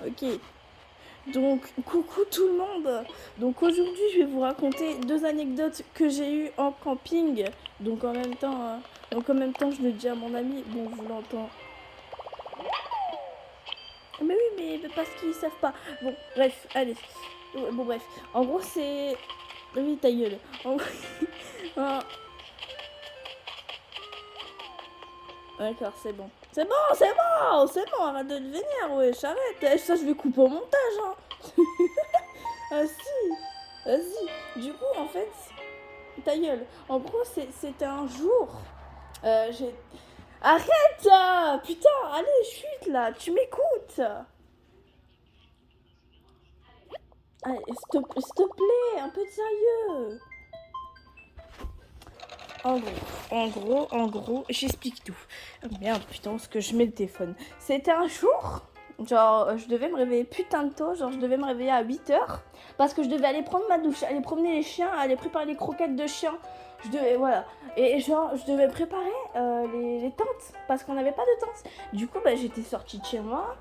Ok. Donc, coucou tout le monde. Donc aujourd'hui, je vais vous raconter deux anecdotes que j'ai eues en camping. Donc en même temps, je le dis à mon ami. Bon, vous l'entendez. Mais oui, mais parce qu'ils savent pas. Bon, bref, allez. Bon, bref. En gros, c'est. Oui, ta gueule. En gros... Ah, d'accord, c'est bon. C'est bon, arrête de le vénère, wesh, arrête. Ça, je vais couper au montage, hein. Ah si, vas-y. Du coup, en fait, ta gueule. En gros, c'était un jour. J'ai. Arrête putain, allez, chute là, tu m'écoutes. Allez, s'il te plaît, un peu de sérieux. En gros, j'explique tout. Oh, merde, putain, ce que je mets le téléphone. C'était un jour, genre, je devais me réveiller putain de tôt, genre, je devais me réveiller à 8h, parce que je devais aller prendre ma douche, aller promener les chiens, aller préparer les croquettes de chiens. Je devais, voilà. Et genre, je devais préparer les tentes, parce qu'on n'avait pas de tentes. Du coup, bah, j'étais sortie de chez moi.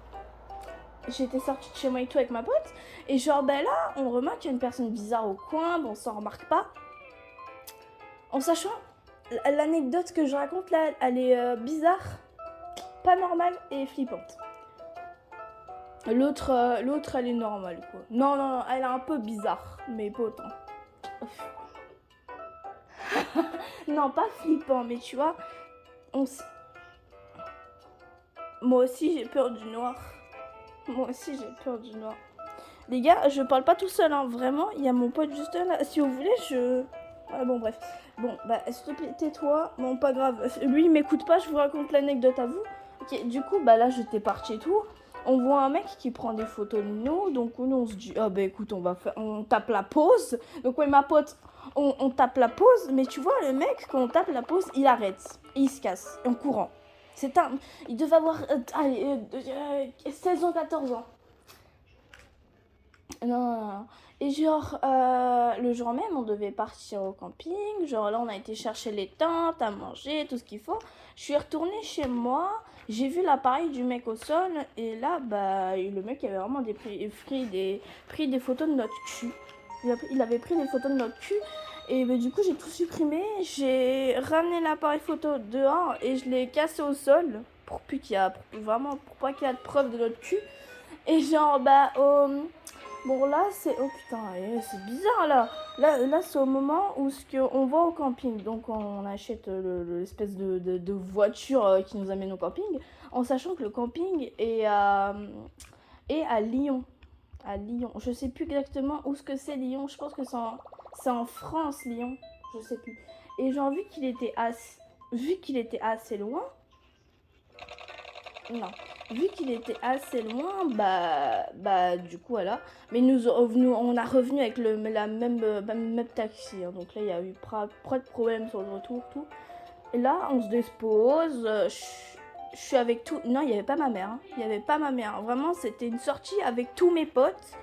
J'étais sortie de chez moi et tout avec ma pote. Et genre, bah là, on remarque qu'il y a une personne bizarre au coin, bon, on s'en remarque pas. En sachant, l'anecdote que je raconte là, elle est bizarre, pas normale et flippante. L'autre, elle est normale, quoi. Non, non, non, elle est un peu bizarre, mais pas autant. Non, pas flippant, mais tu vois, on moi aussi j'ai peur du noir. Moi aussi j'ai peur du noir. Les gars, je parle pas tout seul, hein. Vraiment, il y a mon pote juste là. Si vous voulez, je... Ah, bon, bref. Bon, bah, s'il te plaît, tais-toi. Bon, pas grave. Lui, il m'écoute pas, je vous raconte l'anecdote à vous. Ok, du coup, bah là, j'étais partie et tout. On voit un mec qui prend des photos de nous. Donc, nous, on se dit, ah, bah écoute, on tape la pause. Donc, ouais, ma pote, on tape la pause. Mais tu vois, le mec, quand on tape la pause, il arrête. Et il se casse, en courant. C'est un... Il devait avoir, 16 ans, 14 ans. Non. Et genre, le jour même, on devait partir au camping. Genre là, on a été chercher les tentes, à manger, tout ce qu'il faut. Je suis retournée chez moi. J'ai vu l'appareil du mec au sol. Et là, bah, le mec avait vraiment pris des photos de notre cul. Il avait pris des photos de notre cul. Et bah, du coup, j'ai tout supprimé. J'ai ramené l'appareil photo dehors et je l'ai cassé au sol. Pour pas qu'il y ait de preuve de notre cul. Et genre, bah, bon là c'est... Oh putain, c'est bizarre là. Là c'est au moment où on va au camping. Donc on achète l'espèce de voiture qui nous amène au camping. En sachant que le camping est à Lyon. À Lyon. Je sais plus exactement où ce que c'est Lyon. Je pense que c'est en France Lyon. Je sais plus. Et genre vu qu'il était assez loin... Non. Vu qu'il était assez loin, bah du coup voilà. Mais on a revenu avec la même taxi. Hein. Donc là, il y a eu pas de problème sur le retour, tout. Et là, on se dispose. Je suis avec tout. Non, il n'y avait pas ma mère. Hein. Il n'y avait pas ma mère. Vraiment, c'était une sortie avec tous mes potes.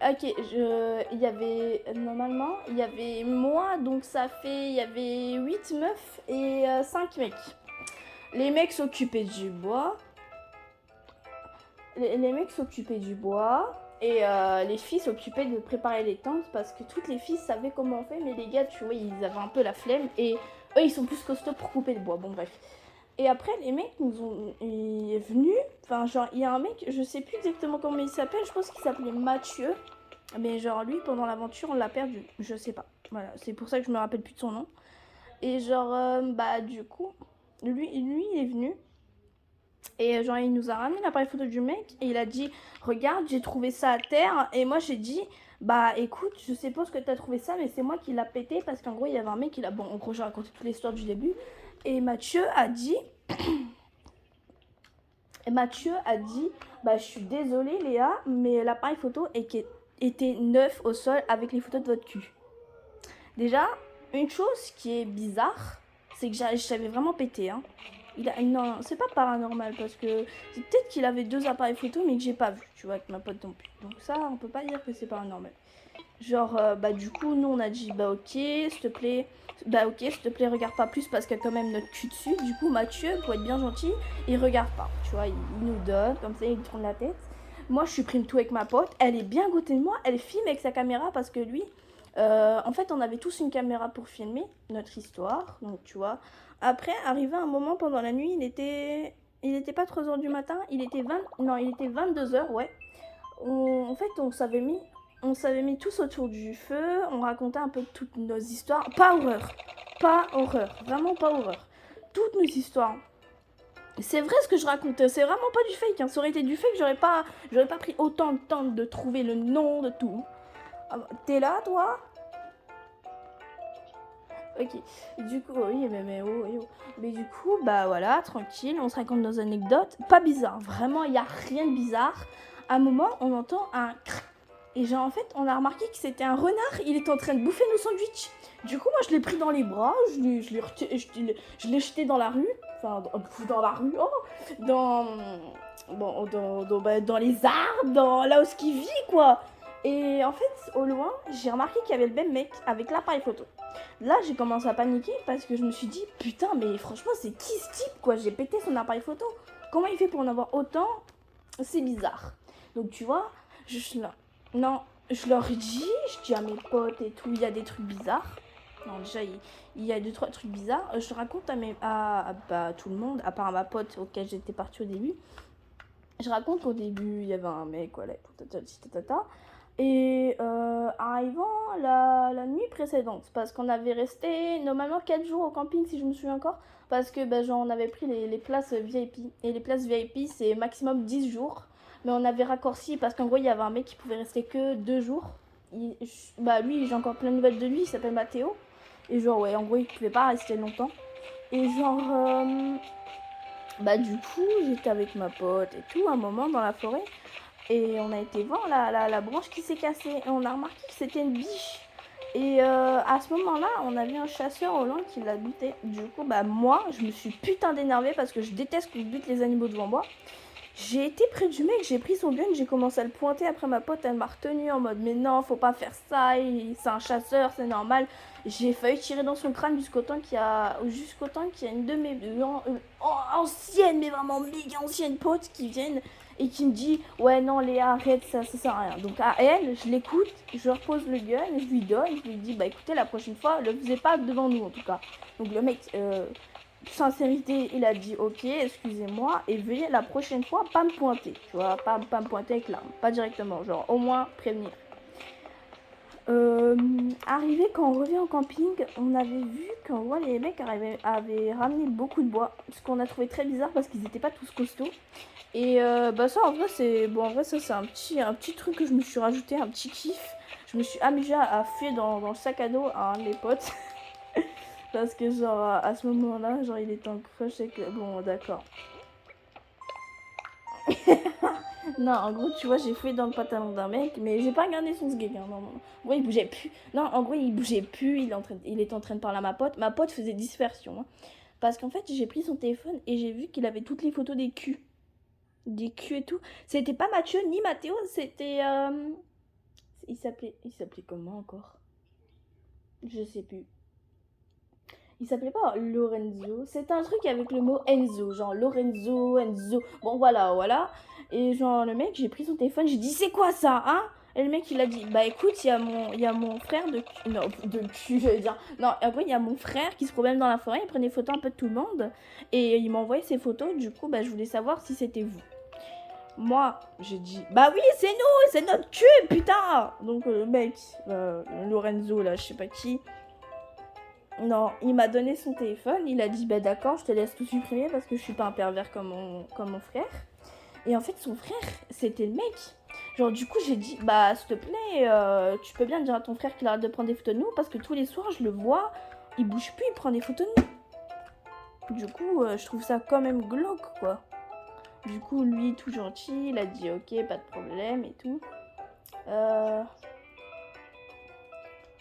Ok, il y avait, normalement, il y avait moi, donc il y avait 8 meufs et 5 mecs. Les mecs s'occupaient du bois. Les mecs s'occupaient du bois et les filles s'occupaient de préparer les tentes parce que toutes les filles savaient comment on fait, mais les gars, tu vois, ils avaient un peu la flemme et eux, ils sont plus costauds pour couper le bois. Bon, bref. Et après, les mecs il est venu, enfin, genre, il y a un mec, je sais plus exactement comment il s'appelle, je pense qu'il s'appelait Mathieu, mais genre, lui, pendant l'aventure, on l'a perdu, je sais pas. Voilà, c'est pour ça que je me rappelle plus de son nom. Et genre, bah, du coup, lui, il est venu. Et genre, il nous a ramené l'appareil photo du mec et il a dit, regarde, j'ai trouvé ça à terre. Et moi, j'ai dit, bah écoute, je sais pas ce que t'as trouvé ça, mais c'est moi qui l'a pété parce qu'en gros, il y avait un mec qui l'a. Bon, en gros, j'ai raconté toute l'histoire du début. Et Mathieu a dit, bah je suis désolée, Léa, mais l'appareil photo était neuf au sol avec les photos de votre cul. Déjà, une chose qui est bizarre, c'est que j'avais vraiment pété, hein. Non, c'est pas paranormal parce que c'est peut-être qu'il avait deux appareils photo mais que j'ai pas vu, tu vois, avec ma pote non plus. Donc ça, on peut pas dire que c'est paranormal. Genre, bah du coup, nous on a dit, bah ok, s'il te plaît, regarde pas plus parce qu'il y a quand même notre cul dessus. Du coup, Mathieu, pour être bien gentil, il regarde pas, tu vois, il nous donne, comme ça, il tourne la tête. Moi, je supprime tout avec ma pote. Elle est bien à côté de moi. Elle filme avec sa caméra parce que lui, en fait, on avait tous une caméra pour filmer notre histoire. Donc, tu vois. Après, arrivé un moment pendant la nuit, il était pas 3h du matin. Il était 22h, ouais. En fait, on s'avait mis tous autour du feu. On racontait un peu toutes nos histoires. Pas horreur. Pas horreur. Vraiment pas horreur. Toutes nos histoires. C'est vrai ce que je raconte, c'est vraiment pas du fake. Hein. Ça aurait été du fake, j'aurais pas pris autant de temps de trouver le nom de tout. Ah, t'es là, toi? Ok. Du coup, oui, mais oh, oui, oh. Mais du coup, bah voilà, tranquille, on se raconte nos anecdotes. Pas bizarre, vraiment, il y a rien de bizarre. À un moment, on entend un crac. Et genre, en fait, on a remarqué que c'était un renard, il était en train de bouffer nos sandwichs. Du coup, moi, je l'ai pris dans les bras, je l'ai jeté dans la rue. Enfin, dans la rue, oh, dans, dans les arbres, là où ce qui vit, quoi. Et en fait, au loin, j'ai remarqué qu'il y avait le même mec avec l'appareil photo. Là, j'ai commencé à paniquer parce que je me suis dit, putain, mais franchement, c'est qui ce type, quoi? J'ai pété son appareil photo. Comment il fait pour en avoir autant? C'est bizarre. Donc, tu vois, non, je leur dis à mes potes et tout, il y a des trucs bizarres. Non, déjà, il y a 2-3 trucs bizarres. Je raconte à tout le monde, à part à ma pote auquel j'étais partie au début. Je raconte qu'au début, il y avait un mec, voilà, et arrivant la nuit précédente, parce qu'on avait resté normalement 4 jours au camping, si je me souviens encore, parce que genre, on avait pris les places VIP. Et les places VIP, c'est maximum 10 jours. Mais on avait raccourci parce qu'en gros, il y avait un mec qui pouvait rester que 2 jours. Lui, j'ai encore plein de nouvelles de lui, il s'appelle Mathéo. Et genre, ouais, en gros, il pouvait pas rester longtemps. Et genre, du coup, j'étais avec ma pote et tout, un moment dans la forêt. Et on a été voir la branche qui s'est cassée. Et on a remarqué que c'était une biche. Et à ce moment-là, on a vu un chasseur au loin qui l'a buté. Du coup, moi, je me suis putain d'énervée parce que je déteste qu'on bute les animaux devant moi. J'ai été près du mec, j'ai pris son gun, j'ai commencé à le pointer. Après, ma pote, elle m'a retenue en mode, mais non, faut pas faire ça, c'est un chasseur, c'est normal. J'ai failli tirer dans son crâne jusqu'au temps qu'il y a une de mes anciennes, mais vraiment méga anciennes potes qui viennent et qui me dit, ouais, non, Léa, arrête, ça sert à rien. Donc, à elle, je l'écoute, je repose le gun, je lui donne, je lui dis, bah écoutez, la prochaine fois, le faisait pas devant nous en tout cas. Donc, le mec, sincérité, il a dit ok, excusez-moi, et veuillez la prochaine fois pas me pointer, tu vois, pas me pointer avec l'arme, pas directement, genre au moins prévenir. Arrivé quand on revient au camping, on avait vu qu'en gros les mecs avaient ramené beaucoup de bois, ce qu'on a trouvé très bizarre parce qu'ils n'étaient pas tous costauds. Et ça en vrai ça c'est un petit truc que je me suis rajouté, un petit kiff. Je me suis amusée à fouiller dans le sac à dos à un de mes potes. Parce que genre à ce moment-là, genre il était en crush avec... Bon d'accord. Non, en gros, tu vois, j'ai fouillé dans le pantalon d'un mec, mais j'ai pas regardé son sgeg. Hein, non. En gros, il bougeait plus. Non, en gros, il bougeait plus. Il était en train de parler à ma pote. Ma pote faisait dispersion. Hein, parce qu'en fait, j'ai pris son téléphone et j'ai vu qu'il avait toutes les photos des culs. Des culs et tout. C'était pas Mathieu ni Mathéo, c'était... Il s'appelait comment encore? Je sais plus. Il s'appelait pas Lorenzo. C'était un truc avec le mot Enzo. Genre Lorenzo, Enzo. Bon, voilà. Et genre, le mec, j'ai pris son téléphone, j'ai dit, c'est quoi ça, hein? Et le mec, il a dit, bah écoute, il y a mon frère de cul. Non, de cul, je veux dire. Non, après, il y a mon frère qui se promène dans la forêt, il prenait des photos un peu de tout le monde. Et il m'a envoyé ses photos. Du coup, je voulais savoir si c'était vous. Moi, j'ai dit, bah oui, c'est nous, c'est notre cul, putain! Donc, le mec, Lorenzo, là, je sais pas qui. Non, il m'a donné son téléphone, il a dit bah d'accord, je te laisse tout supprimer parce que je suis pas un pervers comme mon frère. Et en fait, son frère, c'était le mec. Genre, du coup, j'ai dit bah s'il te plaît, tu peux bien dire à ton frère qu'il arrête de prendre des photos de nous parce que tous les soirs, je le vois, il bouge plus, il prend des photos de nous. Du coup, je trouve ça quand même glauque, quoi. Du coup, lui, tout gentil, il a dit ok, pas de problème et tout.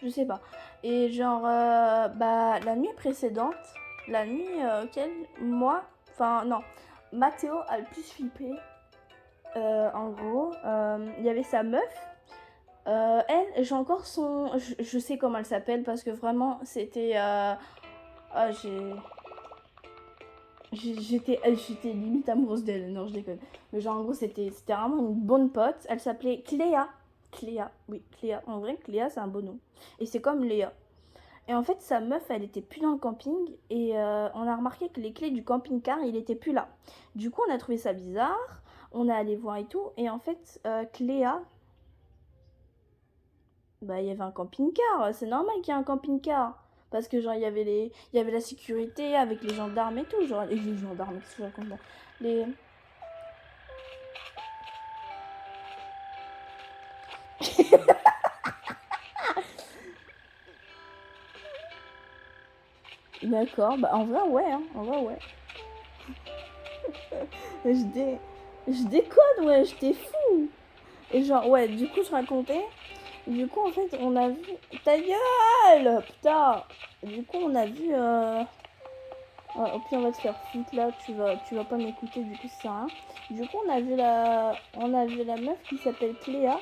Je sais pas. Et genre, la nuit précédente, la nuit auquel Mathéo a le plus flippé. En gros, il y avait sa meuf. Elle, j'ai encore son... Je sais comment elle s'appelle parce que vraiment, c'était... J'étais limite amoureuse d'elle. Non, je déconne. Mais genre, en gros, c'était vraiment une bonne pote. Elle s'appelait Cléa. Cléa, oui, Cléa. En vrai, Cléa, c'est un beau nom. Et c'est comme Léa. Et en fait, sa meuf, elle était plus dans le camping. Et on a remarqué que les clés du camping-car, il était plus là. Du coup, on a trouvé ça bizarre. On est allé voir et tout. Et en fait, Cléa, bah, il y avait un camping-car. C'est normal qu'il y ait un camping-car. Parce que, genre, il y avait la sécurité avec les gendarmes et tout. Genre, et les gendarmes, qu'est-ce que je raconte, bon. Les. D'accord, bah en vrai, ouais, hein. En vrai, ouais. Je, dé... je déconne, ouais, j'étais fou. Et genre, ouais, du coup, je racontais. Du coup, en fait, on a vu. Ta gueule! Putain! Du coup, on a vu. Ouais, au pire, on va te faire foutre là, tu vas pas m'écouter, du coup, c'est rien. Du coup, on a vu la meuf qui s'appelle Cléa.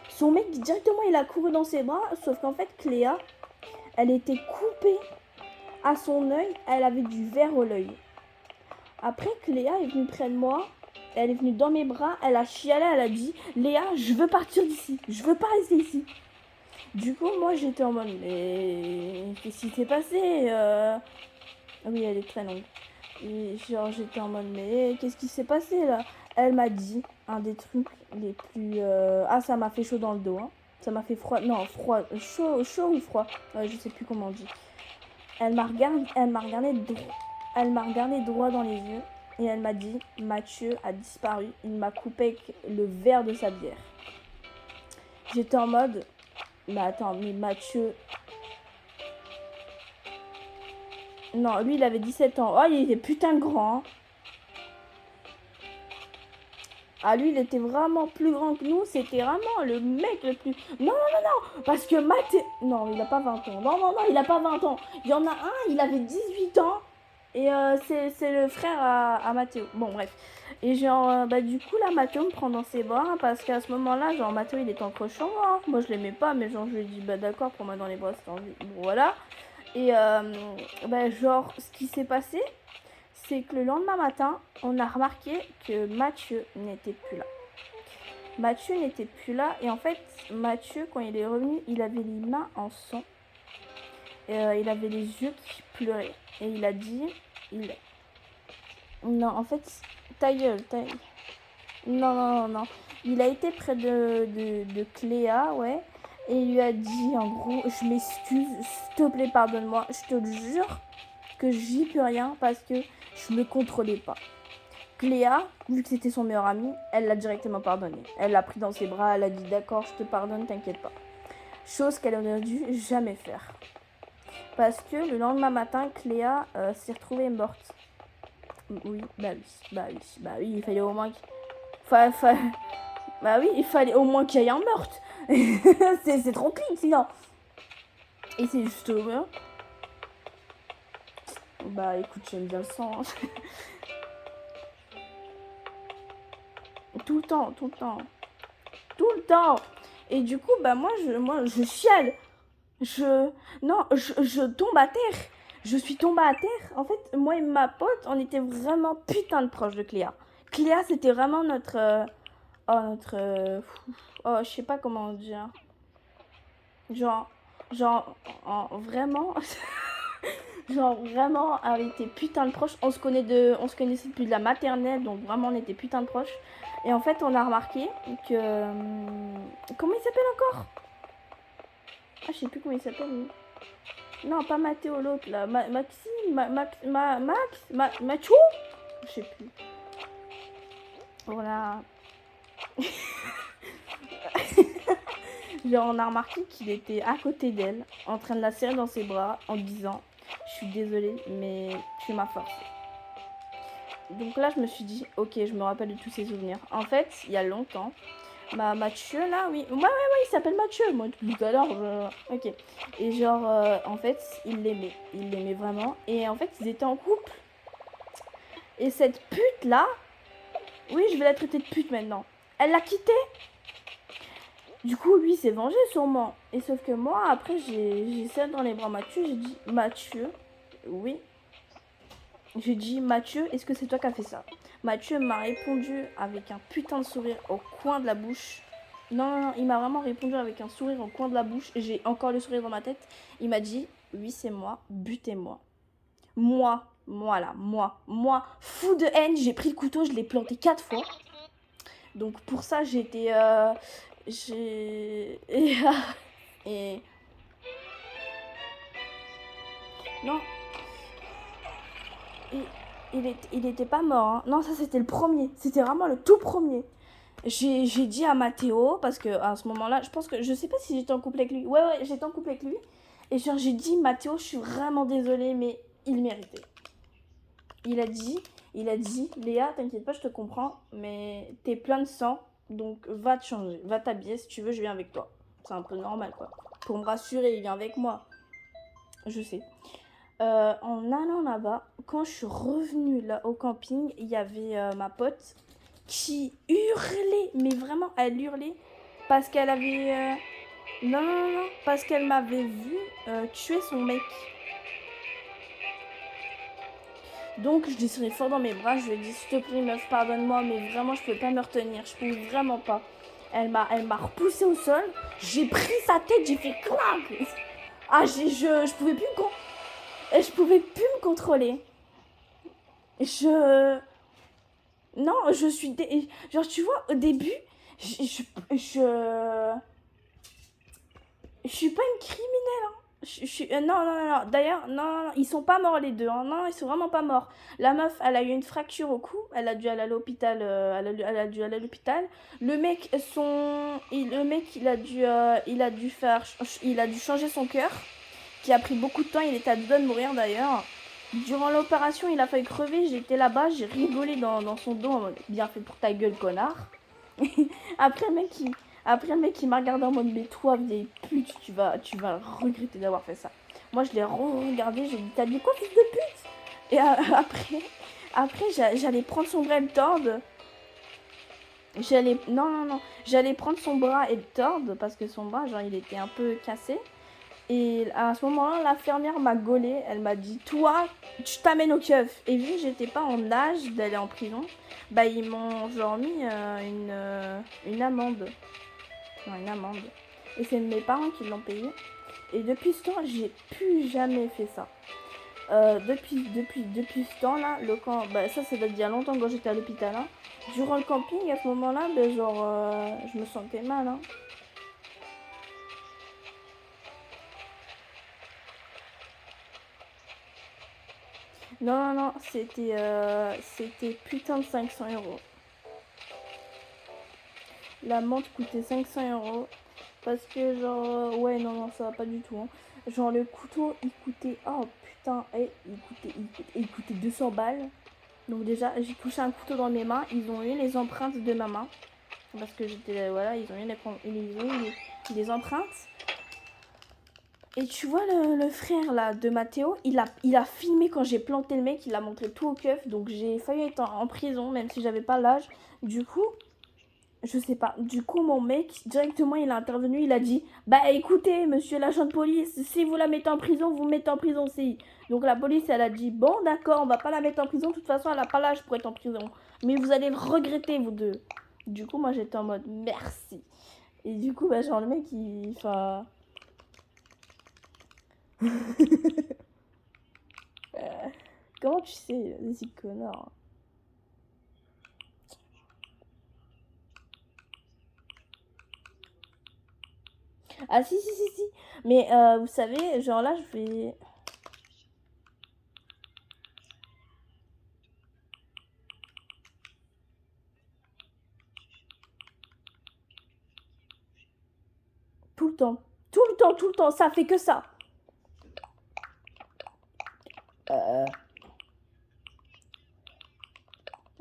Son mec, directement, il a couru dans ses bras, sauf qu'en fait, Cléa, elle était coupée à son œil, elle avait du verre au l'œil. Après, Cléa est venue près de moi, elle est venue dans mes bras, elle a chialé, elle a dit Léa, je veux partir d'ici, je veux pas rester ici. Du coup, moi j'étais en mode mais qu'est-ce qui s'est passé Ah oui, elle est très longue. Et genre, j'étais en mode mais qu'est-ce qui s'est passé là? Elle m'a dit un des trucs les plus. Ah, ça m'a fait chaud dans le dos. Hein. Ça m'a fait froid. Non, froid. Chaud ou froid. Je sais plus comment on dit. Elle m'a regardé, elle m'a regardé droit dans les yeux et elle m'a dit Mathieu a disparu. Il m'a coupé avec le verre de sa bière. J'étais en mode mais attends, mais Mathieu. Non, lui il avait 17 ans. Oh, il était putain de grand. Hein. Ah, lui, il était vraiment plus grand que nous. C'était vraiment le mec le plus. Non, non, non, non. Parce que Mathieu. Non, il a pas 20 ans. Non, non, non, il a pas 20 ans. Il y en a un, il avait 18 ans. Et c'est le frère à Mathéo. Bon, bref. Et genre, bah, du coup, là, Mathéo me prend dans ses bras. Hein, parce qu'à ce moment-là, genre, Mathéo, il était en crochant. Hein. Moi, je l'aimais pas. Mais genre, je lui ai dit, bah, d'accord, prends-moi dans les bras si t'as envie. Bon, voilà. Et bah, genre, ce qui s'est passé, c'est que le lendemain matin, on a remarqué que Mathieu n'était plus là. Mathieu n'était plus là et en fait, Mathieu, quand il est revenu, il avait les mains en sang. Et, il avait les yeux qui pleuraient. Et il a dit... Non, en fait, ta gueule. Non, non, non, non. Il a été près de Cléa, ouais. Et il lui a dit, en gros, je m'excuse, s'il te plaît, pardonne-moi. Je te le jure que j'y peux rien parce que je me contrôlais pas. Cléa, vu que c'était son meilleur ami, elle l'a directement pardonné. Elle l'a pris dans ses bras, elle a dit d'accord, je te pardonne, t'inquiète pas. Chose qu'elle aurait dû jamais faire. Parce que le lendemain matin, Cléa s'est retrouvée morte. Oui, bah oui, il fallait au moins bah oui, il fallait au moins qu'il y ait un meurtre. c'est trop clic sinon. Et c'est justement... Bah écoute, j'aime bien le sang. Hein. Tout le temps, tout le temps. Tout le temps. Et du coup, bah moi je chiale. Je tombe à terre. Je suis tombée à terre. En fait, moi et ma pote, on était vraiment putain de proches de Cléa. Cléa, c'était vraiment notre... oh, je sais pas comment dire. Genre, vraiment... genre, vraiment, elle était putain de proche. On se connaissait depuis de la maternelle, donc vraiment, on était putain de proches. Et en fait, on a remarqué que... comment il s'appelle encore? Ah, je sais plus comment il s'appelle, lui. Non, pas Mathéo, l'autre, là. Maxime, Macho. Je sais plus. Voilà. Genre, on a remarqué qu'il était à côté d'elle, en train de la serrer dans ses bras, en disant « Je suis désolée, mais tu m'as forcé. » Donc là, je me suis dit « Ok, je me rappelle de tous ces souvenirs. » En fait, il y a longtemps, Mathieu, là, oui. Ouais, il s'appelle Mathieu. Moi, tout à l'heure, ok. Et genre, en fait, il l'aimait. Il l'aimait vraiment. Et en fait, ils étaient en couple. Et cette pute-là, oui, je vais la traiter de pute maintenant. Elle l'a quitté. Du coup, lui s'est vengé sûrement. Et sauf que moi, après, j'ai serré dans les bras Mathieu. J'ai dit, Mathieu, oui. J'ai dit, Mathieu, est-ce que c'est toi qui as fait ça? Mathieu m'a répondu avec un putain de sourire au coin de la bouche. Non, il m'a vraiment répondu avec un sourire au coin de la bouche. J'ai encore le sourire dans ma tête. Il m'a dit, oui, c'est moi, butez-moi. Moi là, moi, fou de haine, j'ai pris le couteau, je l'ai planté 4 fois. Donc pour ça, j'étais... et... Non, il était pas mort. Hein. Non, ça c'était le premier. C'était vraiment le tout premier. J'ai dit à Mathéo, parce que à ce moment-là, je pense que... Je sais pas si j'étais en couple avec lui. Ouais, j'étais en couple avec lui. Et genre, j'ai dit, Mathéo, je suis vraiment désolée, mais il méritait. Il a dit, Léa, t'inquiète pas, je te comprends, mais t'es plein de sang, donc va te changer, va t'habiller, si tu veux, je viens avec toi. C'est un peu normal, quoi. Pour me rassurer, il vient avec moi. Je sais. En allant là-bas, quand je suis revenue là au camping, il y avait ma pote qui hurlait, mais vraiment, elle hurlait parce qu'elle avait... Non, parce qu'elle m'avait vu tuer son mec. Donc je l'ai serré fort dans mes bras, je lui ai dit s'il te plaît meuf pardonne-moi mais vraiment je pouvais pas me retenir, je pouvais vraiment pas. Elle m'a repoussé au sol, j'ai pris sa tête, j'ai fait clac. Ah je pouvais plus je pouvais plus me contrôler. Non, je suis genre tu vois au début je suis pas une criminelle hein. Non. D'ailleurs, non, ils sont pas morts les deux. Hein. Non, ils sont vraiment pas morts. La meuf, elle a eu une fracture au cou. Elle a dû aller à l'hôpital. Elle a dû aller à l'hôpital. Le mec, il a dû changer son cœur, qui a pris beaucoup de temps. Il était à deux doigts de mourir d'ailleurs. Durant l'opération, il a failli crever. J'étais là-bas, j'ai rigolé dans son dos en mode bien fait pour ta gueule, connard. Après, le mec, il m'a regardé en mode mais toi, vieille pute, tu vas regretter d'avoir fait ça. Moi, je l'ai regardé, j'ai dit t'as dit quoi, fils de pute? Et après, j'allais prendre son bras et le tordre. J'allais prendre son bras et le tordre parce que son bras, genre, il était un peu cassé. Et à ce moment-là, l'infirmière m'a gaulé. Elle m'a dit toi, tu t'amènes au keuf. Et vu que j'étais pas en âge d'aller en prison, bah ils m'ont genre mis une amende. Non, une amende. Et c'est mes parents qui l'ont payé. Et depuis ce temps, j'ai plus jamais fait ça. Depuis ce temps-là, le camp, bah ça date d'il y a longtemps quand j'étais à l'hôpital. Hein. Durant le camping, à ce moment-là, bah, genre, je me sentais mal. Hein. Non, c'était putain de 500 euros. L'amende coûtait 500 € parce que genre ouais non ça va pas du tout. Hein. Genre le couteau il coûtait oh putain il coûtait 200 balles. Donc déjà j'ai touché un couteau dans mes mains. Ils ont eu les empreintes de ma main parce que j'étais voilà ils ont eu les empreintes. Et tu vois le frère là de Mathéo, il a filmé quand j'ai planté le mec, il a montré tout au keuf, donc j'ai failli être en prison même si j'avais pas l'âge. Du coup, je sais pas. Du coup, mon mec, directement, il a intervenu. Il a dit bah écoutez, monsieur l'agent de police, si vous la mettez en prison, vous mettez en prison aussi. Donc la police, elle a dit bon, d'accord, on va pas la mettre en prison. De toute façon, elle a pas l'âge pour être en prison. Mais vous allez le regretter, vous deux. Du coup, moi, j'étais en mode merci. Et du coup, bah, genre, le mec, il. Enfin. Comment tu sais, les connard? Ah si. Mais vous savez, genre là, je vais... Tout le temps, ça fait que ça.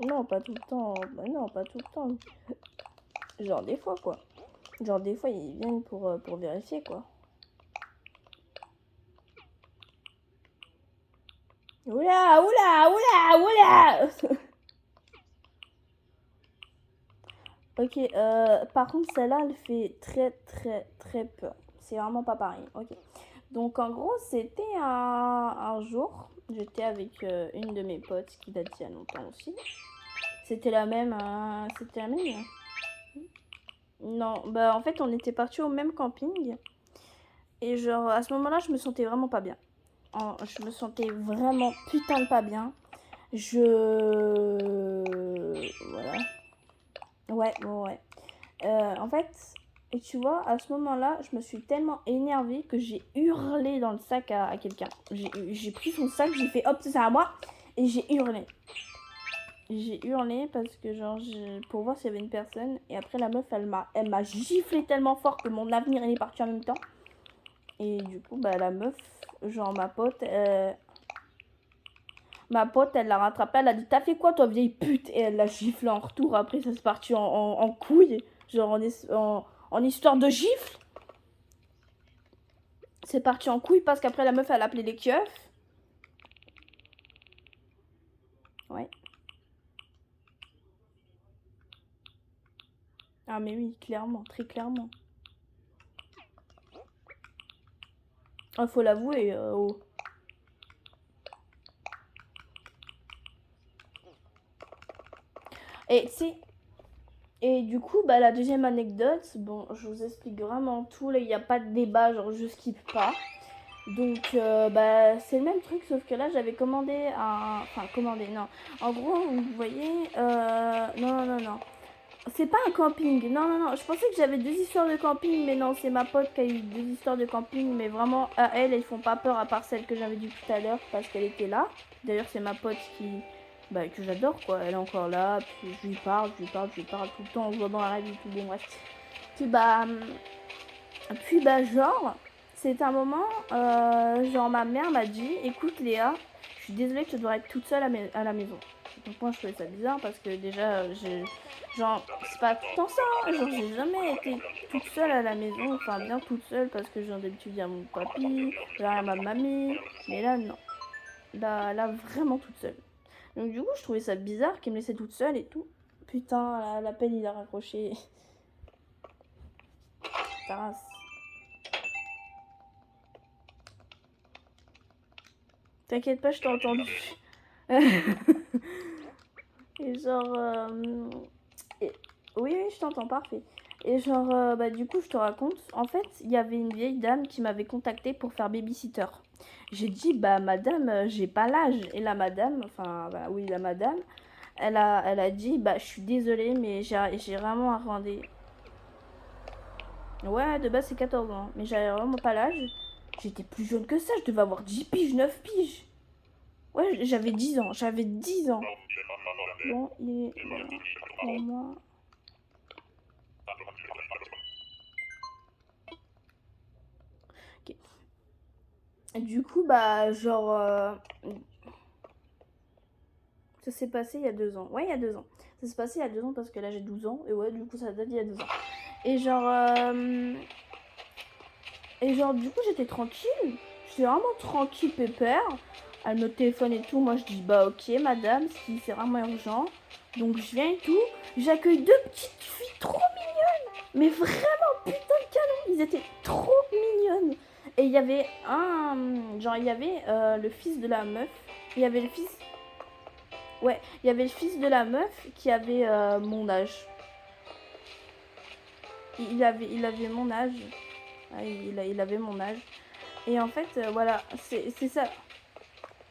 Non, pas tout le temps. Bah non, pas tout le temps. Genre des fois, quoi. Genre des fois, ils viennent pour vérifier, quoi. Oula. Ok, par contre, celle-là, elle fait très peur. C'est vraiment pas pareil. Ok. Donc, en gros, c'était un jour. J'étais avec une de mes potes qui date il y a longtemps aussi. C'était la même. C'était la même. Non, bah en fait on était partis au même camping. Et genre à ce moment-là je me sentais vraiment pas bien. Je me sentais vraiment putain de pas bien. Voilà. Ouais, bon, ouais. En fait, et tu vois, à ce moment-là, je me suis tellement énervée que j'ai hurlé dans le sac à quelqu'un. J'ai pris son sac, j'ai fait hop, c'est à moi, et j'ai hurlé. J'ai hurlé parce que genre pour voir s'il y avait une personne, et après la meuf elle m'a giflé tellement fort que mon avenir est parti en même temps. Et du coup bah la meuf, genre ma pote elle l'a rattrapée, elle a dit t'as fait quoi toi vieille pute, et elle l'a giflé en retour. Après ça s'est parti en couille, genre en histoire de gifle. C'est parti en couille parce qu'après la meuf elle a appelé les keufs. Ouais. Ah mais oui, clairement, très clairement. Ah, faut l'avouer. Oh. Et tu sais, et du coup, bah la deuxième anecdote, bon, je vous explique vraiment tout, là, il n'y a pas de débat, genre je skip pas. Donc, bah, c'est le même truc, sauf que là, j'avais commandé un... Enfin, commandé, non. En gros, vous voyez... Non. C'est pas un camping, non. Je pensais que j'avais 2 histoires de camping, mais non, c'est ma pote qui a eu 2 histoires de camping, mais vraiment, à elle, elles font pas peur, à part celle que j'avais dit tout à l'heure, parce qu'elle était là. D'ailleurs, c'est ma pote bah, que j'adore, quoi. Elle est encore là, puis je lui parle tout le temps, on se voit dans la vie, tout, bon, bref. Puis bah, genre, c'est un moment, genre, ma mère m'a dit, écoute, Léa, je suis désolée que tu dois être toute seule à la maison. Donc moi, je trouvais ça bizarre, parce que déjà, genre, c'est pas tout le temps ça, hein. Genre, j'ai jamais été toute seule à la maison, enfin, bien toute seule, parce que genre, d'habitude, il y a mon papy, il y a ma mamie, mais là, non. Là, vraiment toute seule. Donc du coup, je trouvais ça bizarre qu'elle me laissait toute seule et tout. Putain, l'appel, il a raccroché. Ta race. T'inquiète pas, je t'ai entendu. Et genre... Oui, je t'entends, parfait. Et genre, bah du coup, je te raconte. En fait, il y avait une vieille dame qui m'avait contactée pour faire babysitter. J'ai dit, bah madame, j'ai pas l'âge. Et la madame, enfin, bah oui, la madame, elle a dit, bah je suis désolée, mais j'ai vraiment un rendez. Ouais, de base, c'est 14 ans. Mais j'avais vraiment pas l'âge. J'étais plus jeune que ça, je devais avoir 10 piges, 9 piges. Ouais, j'avais 10 ans, j'avais 10 ans. Bon, il est... Voilà. Pour moi... Ok. Du coup, bah, genre... ça s'est passé il y a 2 ans. Ouais, il y a 2 ans. Ça s'est passé il y a 2 ans parce que là, j'ai 12 ans. Et ouais, du coup, ça date d'il y a 2 ans. Et genre... Et genre, du coup, j'étais tranquille. J'étais vraiment tranquille, pépère. Elle me téléphone et tout. Moi, je dis, bah, ok, madame, si c'est vraiment urgent. Donc, je viens et tout. J'accueille 2 petites filles trop mignonnes. Mais vraiment, putain de canon. Ils étaient trop mignonnes. Et il y avait genre, il y avait le fils de la meuf. Il y avait le fils... Ouais, il y avait le fils de la meuf qui avait mon âge. Il avait mon âge. Ouais, il avait mon âge. Et en fait, voilà, c'est ça.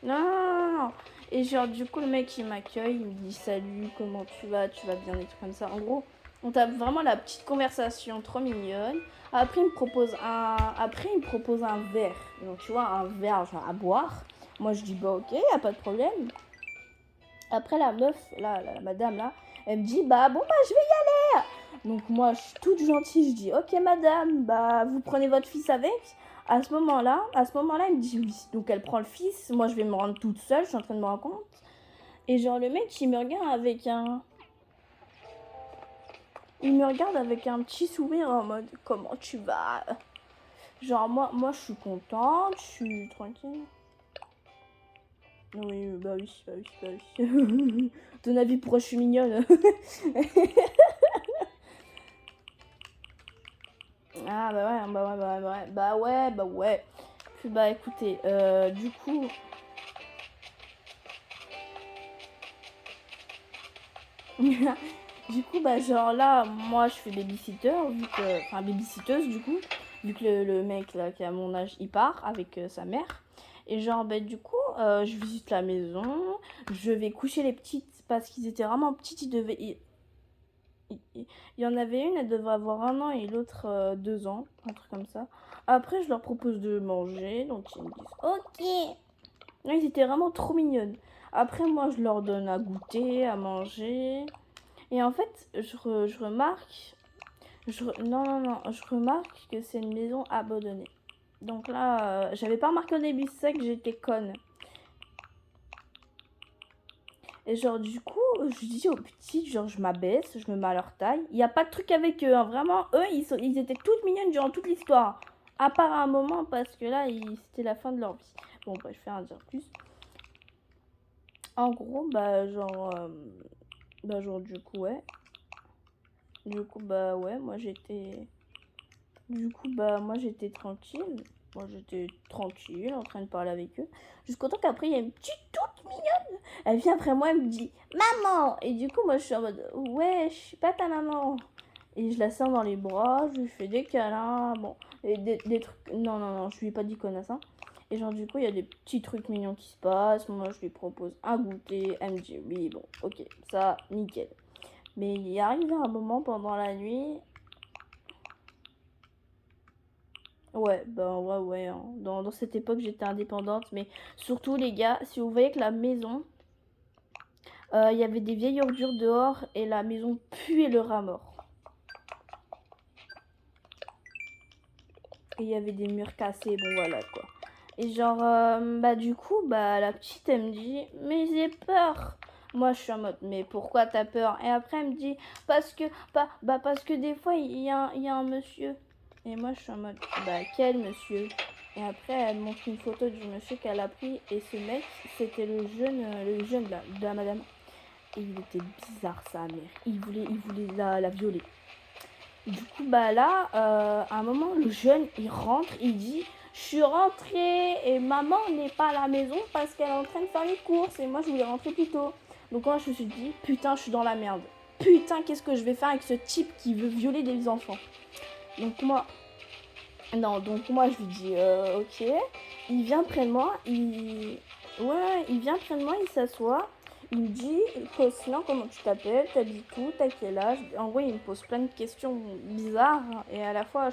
Non. Et genre, du coup, le mec, il m'accueille, il me dit salut, comment tu vas bien, des trucs comme ça. En gros, on tape vraiment la petite conversation trop mignonne. Après, il me propose un verre. Donc, tu vois, un verre genre, à boire. Moi, je dis, bah, ok, y a pas de problème. Après, la meuf, là, la madame, là, elle me dit, bah, bon, bah, je vais y aller. Donc, moi, je suis toute gentille, je dis, ok, madame, bah, vous prenez votre fils avec. À ce moment-là, elle me dit oui. Donc, elle prend le fils. Moi, je vais me rendre toute seule, je suis en train de me rendre compte. Et genre, le mec, il me regarde avec un... Il me regarde avec un petit sourire en mode, comment tu vas? Genre, moi, je suis contente, je suis tranquille. Oui, bah oui. Ton avis, pourquoi je suis mignonne? Ah bah ouais. Puis bah écoutez, du coup, Du coup, bah, genre là, moi, je fais babysitter, enfin, babysitteuse, du coup, vu que le mec, là, qui a mon âge, il part avec sa mère. Et genre, bah, du coup, je visite la maison, je vais coucher les petites, parce qu'ils étaient vraiment petites, il y en avait une, elle devait avoir 1 an, et l'autre 2 ans, un truc comme ça. Après, je leur propose de manger, donc ils me disent, ok. Ouais, ils étaient vraiment trop mignonnes. Après, moi, je leur donne à goûter, à manger. Et en fait, je remarque, non, non, non, je remarque que c'est une maison abandonnée. Donc là, j'avais pas remarqué au début, c'est ça que j'étais conne. Et genre, du coup, je dis aux petits, genre, je m'abaisse, je me mets à leur taille. Il n'y a pas de truc avec eux, hein. Vraiment, eux, ils étaient toutes mignonnes durant toute l'histoire. À part un moment, parce que là, c'était la fin de leur vie. Bon, bah, je vais en dire plus. En gros, bah, genre, du coup, ouais. Du coup, bah, ouais, moi, j'étais... Du coup, bah, moi, j'étais tranquille. Moi, j'étais tranquille, en train de parler avec eux. Jusqu'au temps qu'après, il y a une petite toute mignonne. Elle vient après moi, elle me dit maman. Et du coup, moi, je suis en mode ouais, je suis pas ta maman. Et je la serre dans les bras, je lui fais des câlins. Bon, et des trucs. Non, non, non, je lui ai pas dit connasse, hein. Et genre, du coup, il y a des petits trucs mignons qui se passent. Moi, je lui propose un goûter. Elle me dit oui, bon, ok, ça, nickel. Mais il arrive un moment pendant la nuit. Ouais, ben ouais, hein. Dans cette époque, j'étais indépendante, mais surtout, les gars, si vous voyez que la maison, il y avait des vieilles ordures dehors et la maison puait le rat mort. Et il y avait des murs cassés, bon voilà quoi. Et genre, bah du coup, bah la petite, elle me dit, mais j'ai peur. Moi, je suis en mode, mais pourquoi t'as peur? Et après, elle me dit, parce que des fois, il y a un monsieur. Et moi, je suis en mode, bah quel monsieur? Et après, elle montre une photo du monsieur qu'elle a pris. Et ce mec, c'était le jeune de la madame. Et il était bizarre, sa mère. Il voulait la violer. Du coup, bah là, à un moment, le jeune, il rentre, il dit, je suis rentrée et maman n'est pas à la maison parce qu'elle est en train de faire les courses et moi, je voulais rentrer plus tôt. Donc moi, je me suis dit, putain, je suis dans la merde. Putain, qu'est-ce que je vais faire avec ce type qui veut violer des enfants? Donc moi, non, donc moi, je lui dis, ok. Il vient près de moi, ouais, il vient près de moi, il s'assoit. Il me dit, sinon, comment tu t'appelles? T'habites où? T'as quel âge? En gros, il me pose plein de questions bizarres. Et à la fois,